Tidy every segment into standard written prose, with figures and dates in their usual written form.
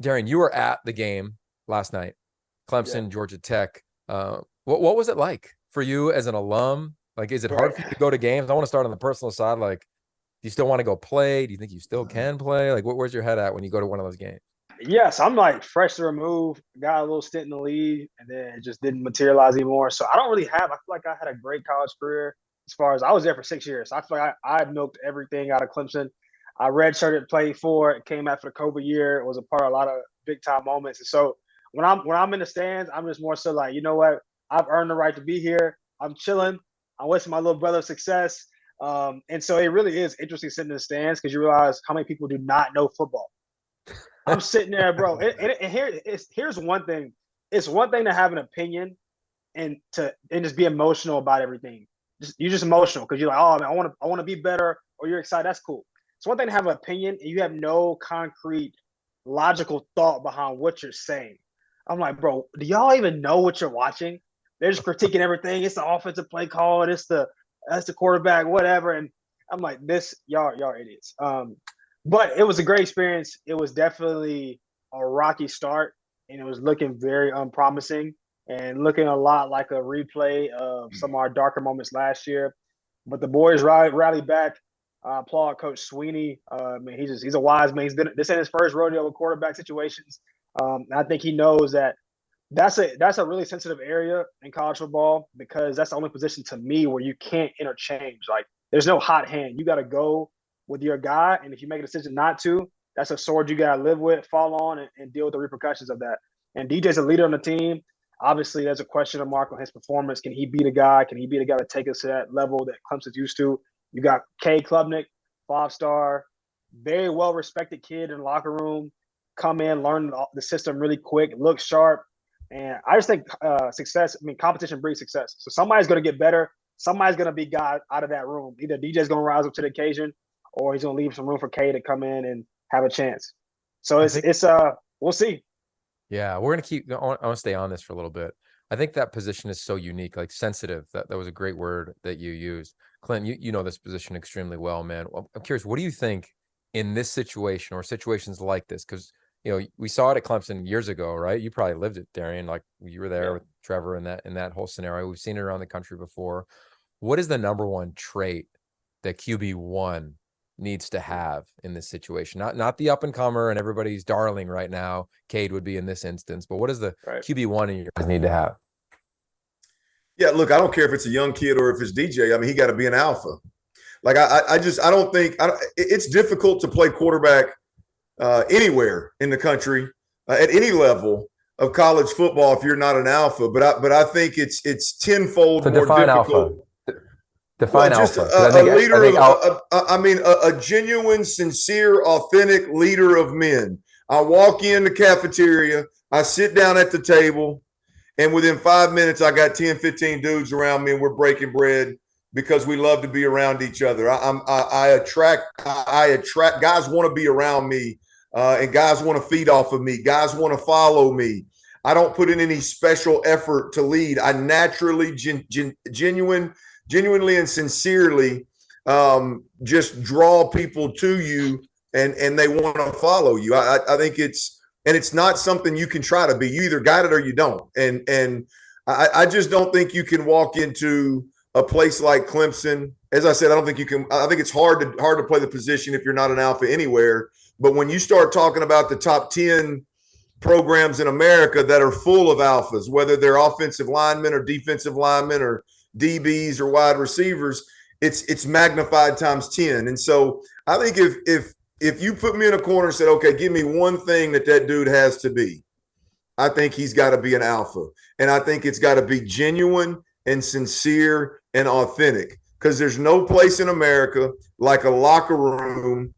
Darien, you were at the game last night, Yeah. Clemson, Georgia Tech. What was it like for you as an alum? Like, is it hard Right. for you to go to games? I want to start on the personal side. Like, do you still want to go play? Do you think you still can play? Like, where's your head at when you go to one of those games? Yes, I'm like fresh to remove. Got a little stint in the league, and then it just didn't materialize anymore. So I don't really have. I feel like I had a great college career as far as I was there for 6 years. So I feel like I milked everything out of Clemson. I redshirted, played for it, came after the COVID year. It was a part of a lot of big time moments. And so when I'm in the stands, I'm just more so like, you know what? I've earned the right to be here. I'm chilling. I'm wishing my little brother success. And so it really is interesting sitting in the stands because you realize how many people do not know football. I'm sitting there, bro. Here's one thing. It's one thing to have an opinion and just be emotional about everything. You're just emotional because you're like, oh man, I want to be better, or you're excited. That's cool. It's one thing to have an opinion and you have no concrete, logical thought behind what you're saying. I'm like, bro, do y'all even know what you're watching? They're just critiquing everything. It's the offensive play call. That's the quarterback, whatever. And I'm like, this y'all idiots. But it was a great experience. It was definitely a rocky start, and it was looking very unpromising and looking a lot like a replay of some of our darker moments last year. But the boys rallied back. Applaud Coach Sweeney. I mean, he's a wise man. This ain't his first rodeo with quarterback situations. I think he knows that that's a really sensitive area in college football because that's the only position to me where you can't interchange. Like, there's no hot hand. You got to go with your guy, and if you make a decision not to, that's a sword you got to live with, fall on, and deal with the repercussions of that. And DJ's a leader on the team. Obviously, there's a question mark on his performance. Can he be the guy? Can he be the guy to take us to that level that Clemson's used to? You got K. Klubnik, 5-star, very well-respected kid in the locker room, come in, learn the system really quick, look sharp. And I just think competition breeds success. So somebody's going to get better. Somebody's going to be got out of that room. Either DJ's going to rise up to the occasion or he's going to leave some room for K to come in and have a chance. So I think, we'll see. yeah, we're gonna keep. I want to stay on this for a little bit. I think that position is so unique, like sensitive. That was a great word that you used, Clint. You know this position extremely well, man. I'm curious, what do you think in this situation or situations like this? Because we saw it at Clemson years ago, right? You probably lived it, Darien. Like you were there with Trevor in that whole scenario. We've seen it around the country before. What is the number one trait that QB1 needs to have in this situation? Not the up and comer and everybody's darling right now. Cade would be in this instance, but what does the QB1 in your guys need to have? Yeah, look, I don't care if it's a young kid or if it's DJ. I mean, he got to be an alpha. Like I don't think it's difficult to play quarterback anywhere in the country at any level of college football if you're not an alpha. But I think it's tenfold more difficult. Alpha. Define alpha. A genuine, sincere, authentic leader of men. I walk in the cafeteria, I sit down at the table, and within 5 minutes, I got 10, 15 dudes around me, and we're breaking bread because we love to be around each other. I attract guys want to be around me, and guys want to feed off of me. Guys want to follow me. I don't put in any special effort to lead. I naturally, genuinely and sincerely just draw people to you and they want to follow you. I think it's not something you can try to be. You either got it or you don't. And I just don't think you can walk into a place like Clemson. As I said, I don't think you can. I think it's hard to play the position if you're not an alpha anywhere. But when you start talking about the top 10 programs in America that are full of alphas, whether they're offensive linemen or defensive linemen or DBs or wide receivers, it's magnified times 10. And so I think if you put me in a corner and said, okay, give me one thing that dude has to be, I think he's got to be an alpha. And I think it's got to be genuine and sincere and authentic, because there's no place in America like a locker room.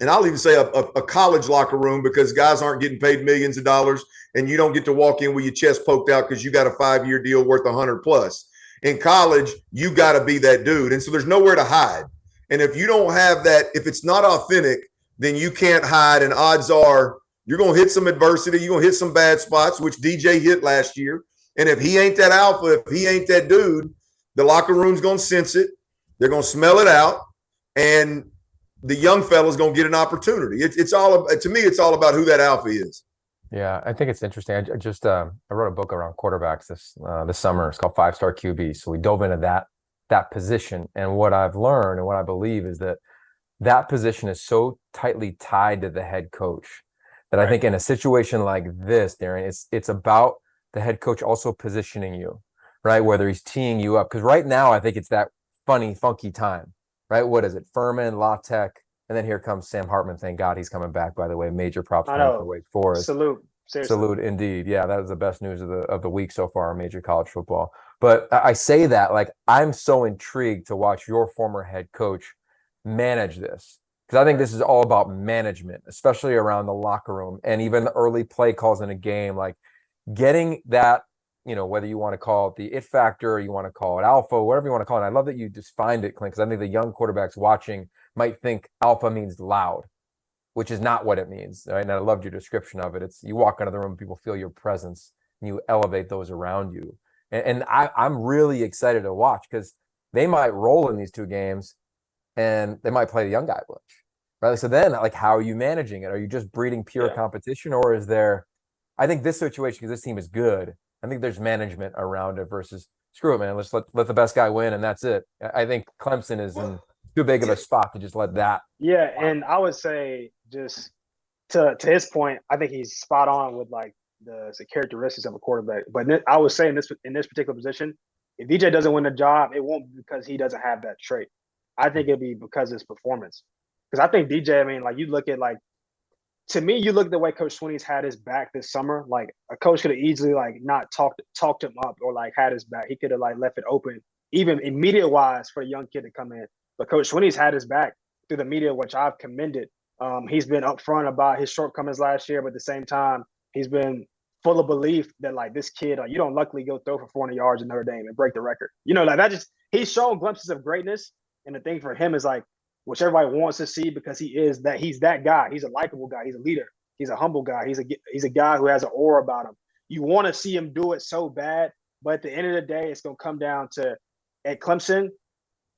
And I'll even say a college locker room, because guys aren't getting paid millions of dollars and you don't get to walk in with your chest poked out because you got a 5-year deal worth 100 plus. In college, you got to be that dude. And so there's nowhere to hide. And if you don't have that, if it's not authentic, then you can't hide. And odds are you're going to hit some adversity. You're going to hit some bad spots, which DJ hit last year. And if he ain't that alpha, if he ain't that dude, the locker room's going to sense it. They're going to smell it out. And the young fella's going to get an opportunity. It's all, to me, it's all about who that alpha is. Yeah, I think it's interesting. I just I wrote a book around quarterbacks this summer. It's called 5-Star QB. So we dove into that position, and what I've learned and what I believe is that position is so tightly tied to the head coach that I think in a situation like this, Darren, it's about the head coach also positioning you, right? Whether he's teeing you up, because right now I think it's that funny, funky time, right? What is it? Furman, La Tech, and then here comes Sam Hartman. Thank God he's coming back. By the way, major props I to him for know. Wake Forest. Salute. Seriously. Salute indeed. Yeah, that was the best news of the week so far in major college football. But I say that like I'm so intrigued to watch your former head coach manage this, because I think this is all about management, especially around the locker room and even the early play calls in a game, like getting that, whether you want to call it the it factor or you want to call it alpha, whatever you want to call it. I love that you defined it, Clint, because I think the young quarterbacks watching might think alpha means loud, which is not what it means. Right? And I loved your description of it. It's you walk into the room, people feel your presence, and you elevate those around you. And I'm really excited to watch, because they might roll in these two games and they might play the young guy bunch. Right. So then, like, how are you managing it? Are you just breeding pure competition, or is there, I think this situation, because this team is good, I think there's management around it versus screw it, man. Let's let the best guy win and that's it. I think Clemson is in too big of a spot to just let that. Yeah, and I would say just to his point, I think he's spot on with like the characteristics of a quarterback. But I would say in this particular position, if DJ doesn't win the job, it won't be because he doesn't have that trait. I think it'd be because of his performance. Because I think DJ, I mean, like you look at like, to me, you look at the way Coach Swinney's had his back this summer. Like a coach could have easily like not talked him up or like had his back. He could have like left it open, even immediate wise for a young kid to come in. But Coach Swinney's had his back through the media, which I've commended. He's been upfront about his shortcomings last year, but at the same time, he's been full of belief that like this kid, you don't luckily go throw for 400 yards in Notre Dame and break the record. Like that just he's shown glimpses of greatness. And the thing for him is like, which everybody wants to see, because he's that guy. He's a likable guy. He's a leader. He's a humble guy. He's a guy who has an aura about him. You want to see him do it so bad, but at the end of the day, it's going to come down to at Clemson.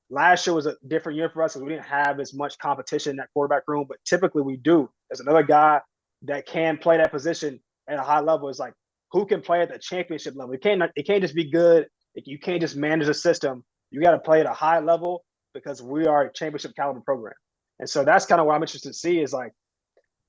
Last year was a different year for us because we didn't have as much competition in that quarterback room, but typically we do. There's another guy that can play that position at a high level. It's like, who can play at the championship level? It can't just be good. You can't just manage a system. You got to play at a high level, because we are a championship caliber program. And so that's kind of what I'm interested to see is like,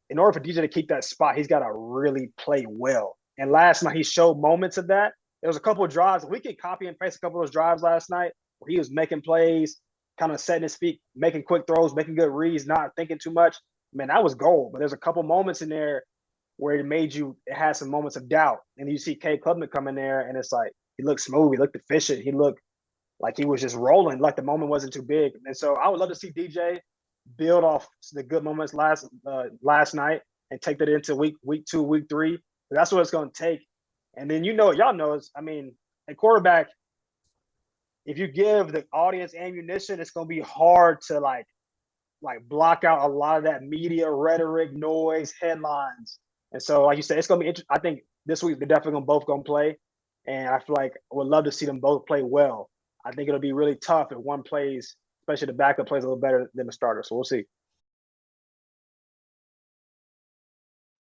in order for DJ to keep that spot, he's got to really play well. And last night he showed moments of that. There was a couple of drives. We could copy and paste a couple of those drives last night where he was making plays, kind of setting his feet, making quick throws, making good reads, not thinking too much. Man, that was gold. But there's a couple moments in there where it had some moments of doubt. And you see Cade Klubnik come in there and it's like, he looked smooth. He looked efficient. He looked like he was just rolling, like the moment wasn't too big. And so I would love to see DJ build off the good moments last night and take that into week 2, week 3. That's what it's going to take. And then y'all know, a quarterback, if you give the audience ammunition, it's going to be hard to like block out a lot of that media rhetoric, noise, headlines. And so, like you said, it's going to be interesting. I think this week they're definitely both going to play. And I feel like I would love to see them both play well. I think it'll be really tough if one plays, especially the backup plays a little better than the starter. So we'll see.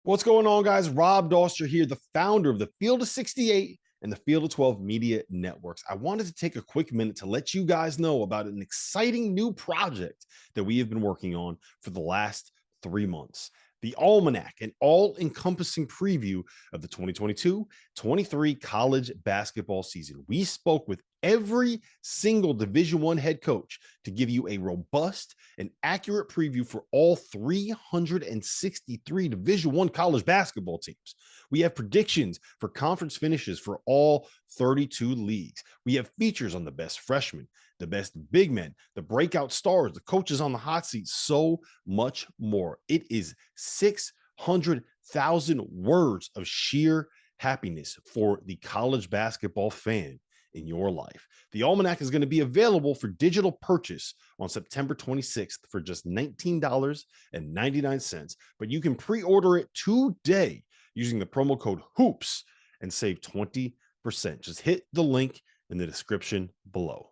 What's going on, guys? Rob Doster here, the founder of the Field of 68 and the Field of 12 Media Networks. I wanted to take a quick minute to let you guys know about an exciting new project that we have been working on for the last 3 months. The Almanac, an all-encompassing preview of the 2022-23 college basketball season. We spoke with every single Division I head coach to give you a robust and accurate preview for all 363 Division I college basketball teams. We have predictions for conference finishes for all 32 leagues. We have features on the best freshmen, the best big men, the breakout stars, the coaches on the hot seat, so much more. It is 600,000 words of sheer happiness for the college basketball fan in your life. The Almanac is going to be available for digital purchase on September 26th for just $19.99, but you can pre-order it today using the promo code HOOPS and save 20%. Just hit the link in the description below.